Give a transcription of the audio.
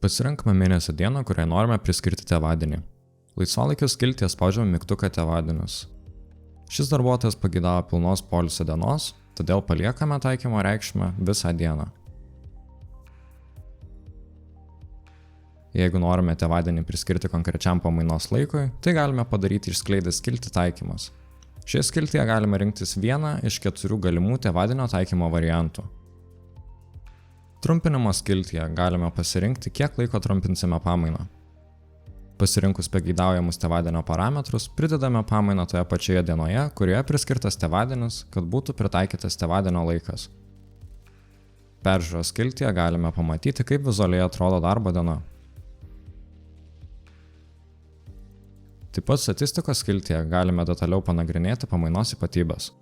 Pasirinkame mėnesio dieną, kuriai norime priskirti tėvadienį. Laisvalaikio skiltyje spaudžiame mygtuką tėvadienis. Šis darbuotojas pageidavo pilnos poilsio dienos, todėl paliekame taikymo reikšmę visą dieną. Jeigu norime tėvadienį priskirti konkrečiam pamainos laikui, tai galime padaryti išskleidę skiltį taikymas. Šioje skiltyje galime rinktis vieną iš 4 galimų tėvadienio taikymo variantų. Trumpinimo skiltyje galime pasirinkti, kiek laiko trumpinsime pamainą. Pasirinkus pageidaujamus tėvadienio parametrus, pridedame pamainą toje pačioje dienoje, kurioje priskirtas tėvadienis, kad būtų pritaikytas tėvadienio laikas. Peržiūros skiltyje galime pamatyti, kaip vizualiai atrodo darbo diena. Taip pat statistikos skiltyje galime detaliau panagrinėti pamainos ypatybes.